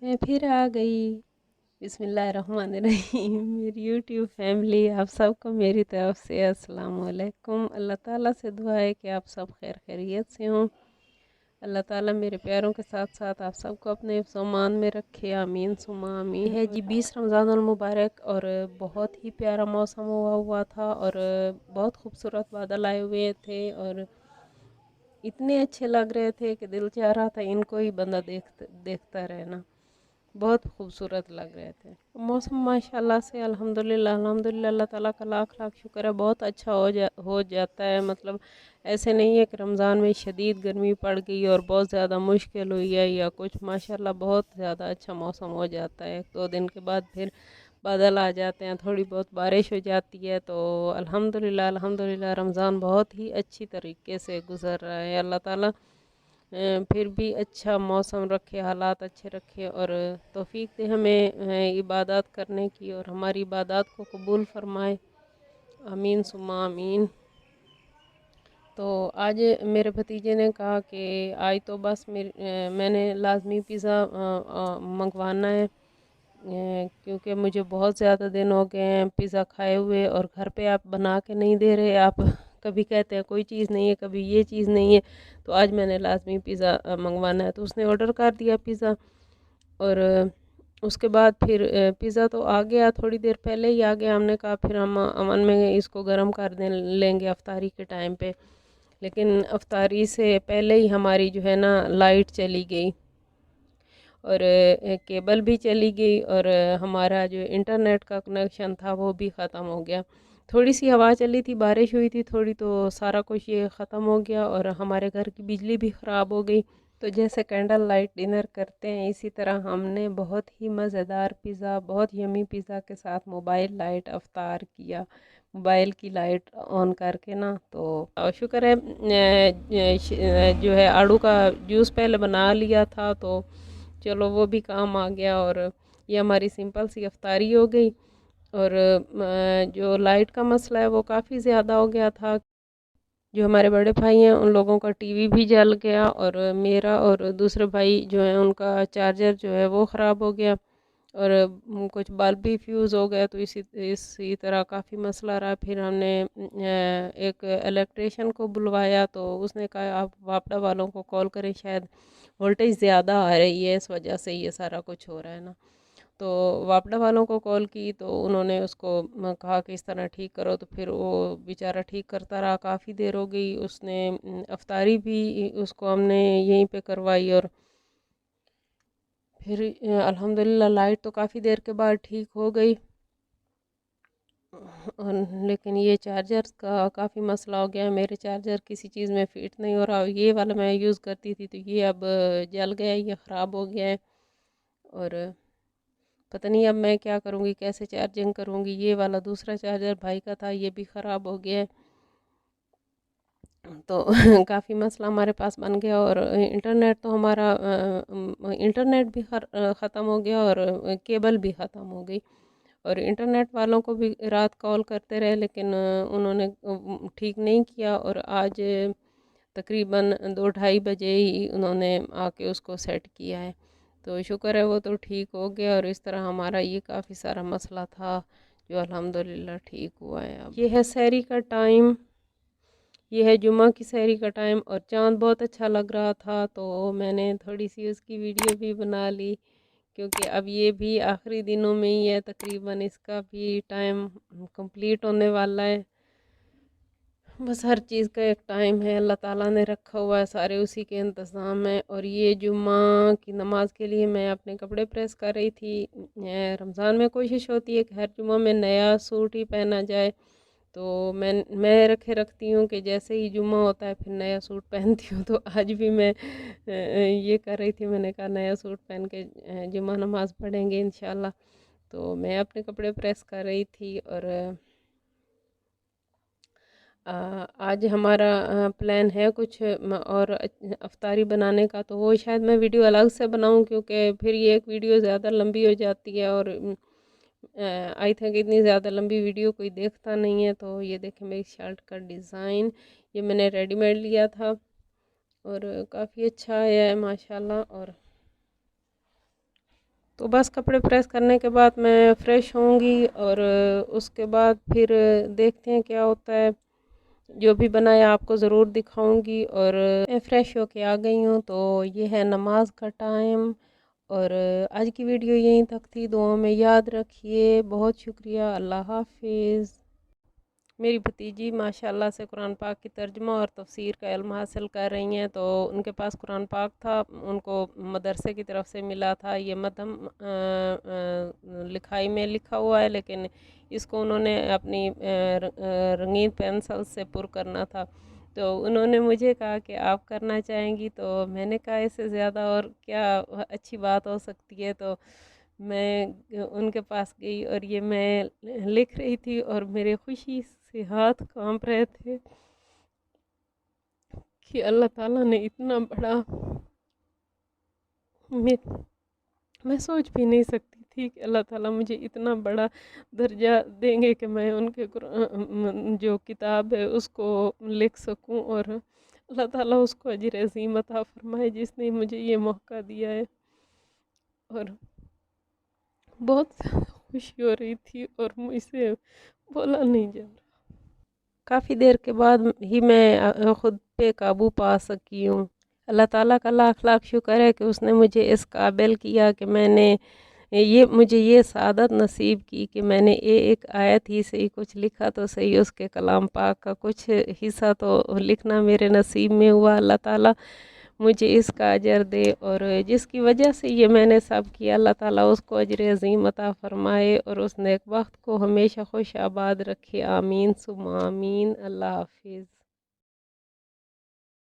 मैं फिर आ गई। बिस्मिल्लाहिर्रहमानिर्रहीम। मेरी यूट्यूब फैमिली, आप सबको मेरी तरफ से अस्सलाम वालेकुम। अल्लाह ताला से दुआ है कि आप सब खैर खैरियत से हों। अल्लाह ताला मेरे प्यारों के साथ साथ आप सबको अपने सामान में रखे, आमीन सुमा आमीन। है जी 20 रमज़ानुल मुबारक और बहुत ही प्यारा मौसम हुआ हुआ था और बहुत खूबसूरत बादल आए हुए थे और इतने अच्छे लग रहे थे कि दिल चाह रहा था इनको ही बंदा देखता रहना। बहुत खूबसूरत लग रहे थे। मौसम माशाल्लाह से अल्हम्दुलिल्लाह अल्हम्दुलिल्लाह अल्लाह ताला का लाख लाख शुक्र है, बहुत अच्छा हो जाता है। मतलब ऐसे नहीं है कि रमज़ान में शदीद गर्मी पड़ गई और बहुत ज़्यादा मुश्किल हुई है या कुछ। माशाल्लाह बहुत ज़्यादा अच्छा मौसम हो जाता है। 2 दिन के बाद फिर बादल आ जाते हैं, थोड़ी बहुत बारिश हो जाती है। तो अल्हम्दुलिल्लाह अल्हम्दुलिल्लाह रमज़ान बहुत ही अच्छी तरीके से गुज़र रहा है। अल्लाह ताला फिर भी अच्छा मौसम रखे, हालात अच्छे रखे और तौफीक दे हमें इबादत करने की और हमारी इबादत को कबूल फरमाए, आमीन सुम्मा आमीन। तो आज मेरे भतीजे ने कहा कि आज तो बस मैंने लाजमी पिज़्ज़ा मंगवाना है, क्योंकि मुझे बहुत ज़्यादा दिन हो गए हैं पिज़्ज़ा खाए हुए और घर पे आप बना के नहीं दे रहे। आप कभी कहते हैं कोई चीज़ नहीं है, कभी ये चीज़ नहीं है। तो आज मैंने लाजमी पिज़्ज़ा मंगवाना है, तो उसने ऑर्डर कर दिया पिज़्ज़ा। और उसके बाद फिर पिज़्ज़ा तो आ गया, थोड़ी देर पहले ही आ गया। हमने कहा फिर हम अमन में इसको गर्म कर दे लेंगे अफ्तारी के टाइम पे। लेकिन अफ्तारी से पहले ही हमारी जो है ना लाइट चली गई और केबल भी चली गई और हमारा जो इंटरनेट का कनेक्शन था वो भी ख़त्म हो गया। थोड़ी सी हवा चली थी, बारिश हुई थी थोड़ी, तो सारा कुछ ये ख़त्म हो गया और हमारे घर की बिजली भी ख़राब हो गई। तो जैसे कैंडल लाइट डिनर करते हैं इसी तरह हमने बहुत ही मज़ेदार पिज़्ज़ा, बहुत यमी पिज़्ज़ा के साथ मोबाइल लाइट अफ्तार किया। मोबाइल की लाइट ऑन करके ना, तो शुक्र है जो है आड़ू का जूस पहले बना लिया था, तो चलो वो भी काम आ गया और ये हमारी सिंपल सी अफ्तारी हो गई। और जो लाइट का मसला है वो काफ़ी ज़्यादा हो गया था। जो हमारे बड़े भाई हैं उन लोगों का टीवी भी जल गया और मेरा और दूसरे भाई जो है उनका चार्जर जो है वो ख़राब हो गया और कुछ बल्ब भी फ्यूज़ हो गया। तो इसी तरह काफ़ी मसला रहा। फिर हमने एक इलेक्ट्रिशियन को बुलवाया, तो उसने कहा आप वापडा वालों को कॉल करें, शायद वोल्टेज ज़्यादा आ रही है, इस वजह से ये सारा कुछ हो रहा है ना। तो वापडा वालों को कॉल की तो उन्होंने उसको कहा कि इस तरह ठीक करो। तो फिर वो बेचारा ठीक करता रहा, काफ़ी देर हो गई। उसने अफ्तारी भी उसको हमने यहीं पे करवाई और फिर अल्हम्दुलिल्लाह लाइट तो काफ़ी देर के बाद ठीक हो गई। और लेकिन ये चार्जर का काफ़ी मसला हो गया है। मेरे चार्जर किसी चीज़ में फिट नहीं हो रहा। ये वाला मैं यूज़ करती थी तो ये अब जल गया, ये ख़राब हो गया है और पता नहीं अब मैं क्या करूँगी, कैसे चार्जिंग करूँगी। ये वाला दूसरा चार्जर भाई का था, ये भी ख़राब हो गया है। तो काफ़ी मसला हमारे पास बन गया और इंटरनेट तो हमारा इंटरनेट भी ख़त्म हो गया और केबल भी ख़त्म हो गई। और इंटरनेट वालों को भी रात कॉल करते रहे, लेकिन उन्होंने ठीक नहीं किया और आज तकरीबन 2-2:30 बजे ही उन्होंने आके उसको सेट किया है। तो शुक्र है वो तो ठीक हो गया और इस तरह हमारा ये काफ़ी सारा मसला था जो अल्हम्दुलिल्लाह ठीक हुआ है। अब ये है सहरी का टाइम, ये है जुम्मा की सहरी का टाइम और चाँद बहुत अच्छा लग रहा था, तो मैंने थोड़ी सी उसकी वीडियो भी बना ली, क्योंकि अब ये भी आखिरी दिनों में ही है, तकरीबन इसका भी टाइम कंप्लीट होने वाला है। बस हर चीज़ का एक टाइम है, अल्लाह ताला ने रखा हुआ है, सारे उसी के इंतज़ाम है। और ये जुम्मा की नमाज के लिए मैं अपने कपड़े प्रेस कर रही थी। रमज़ान में कोशिश होती है कि हर जुम्मा में नया सूट ही पहना जाए, तो मैं रखती हूँ कि जैसे ही जुम्मा होता है फिर नया सूट पहनती हूँ। तो आज भी मैं ये कर रही थी, मैंने कहा नया सूट पहन के जुम्मा नमाज़ पढ़ेंगे इंशाल्लाह। तो मैं अपने कपड़े प्रेस कर रही थी और आज हमारा प्लान है कुछ और अफ्तारी बनाने का, तो वो शायद मैं वीडियो अलग से बनाऊं, क्योंकि फिर ये एक वीडियो ज़्यादा लंबी हो जाती है और आई थिंक इतनी ज़्यादा लंबी वीडियो कोई देखता नहीं है। तो ये देखें मेरी शर्ट का डिज़ाइन, ये मैंने रेडीमेड लिया था और काफ़ी अच्छा आया है माशाल्लाह। और تو بس کپڑے پریس کرنے کے بعد میں فریش ہوں گی اور اس کے بعد پھر دیکھتے ہیں کیا ہوتا ہے. جو بھی بنایا آپ کو ضرور دکھاؤں گی. اور میں فریش ہو کے آ گئی ہوں تو یہ ہے نماز کا ٹائم. اور آج کی ویڈیو یہیں تک تھی. دعاؤں میں یاد رکھیے. بہت شکریہ. اللہ حافظ. میری بھتیجی ماشاءاللہ سے قرآن پاک کی ترجمہ اور تفسیر کا علم حاصل کر رہی ہیں. تو ان کے پاس قرآن پاک تھا, ان کو مدرسے کی طرف سے ملا تھا. یہ مدھم لکھائی میں لکھا ہوا ہے, لیکن اس کو انہوں نے اپنی رنگین پینسل سے پر کرنا تھا. تو انہوں نے مجھے کہا کہ آپ کرنا چاہیں گی, تو میں نے کہا اس سے زیادہ اور کیا اچھی بات ہو سکتی ہے. تو میں ان کے پاس گئی اور یہ میں لکھ رہی تھی اور میرے خوشی سے ہاتھ کانپ رہے تھے کہ اللہ تعالیٰ نے اتنا بڑا, میں سوچ بھی نہیں سکتی تھی کہ اللہ تعالیٰ مجھے اتنا بڑا درجہ دیں گے کہ میں ان کے جو کتاب ہے اس کو لکھ سکوں. اور اللہ تعالیٰ اس کو اجر عظیم عطا فرمائے جس نے مجھے یہ موقع دیا ہے. اور بہت خوشی ہو رہی تھی اور مجھ سے بولا نہیں جا رہا. کافی دیر کے بعد ہی میں خود پہ قابو پا سکی ہوں. اللہ تعالیٰ کا لاکھ لاکھ شکر ہے کہ اس نے مجھے اس قابل کیا کہ مجھے یہ سعادت نصیب کی کہ میں نے ایک آیت ہی سے کچھ لکھا تو صحیح, اس کے کلام پاک کا کچھ حصہ تو لکھنا میرے نصیب میں ہوا. اللہ تعالیٰ مجھے اس کا اجر دے, اور جس کی وجہ سے یہ میں نے سب کیا, اللہ تعالیٰ اس کو اجر عظیم عطا فرمائے اور اس نیک وقت کو ہمیشہ خوش آباد رکھے. آمین ثم آمین. اللہ حافظ.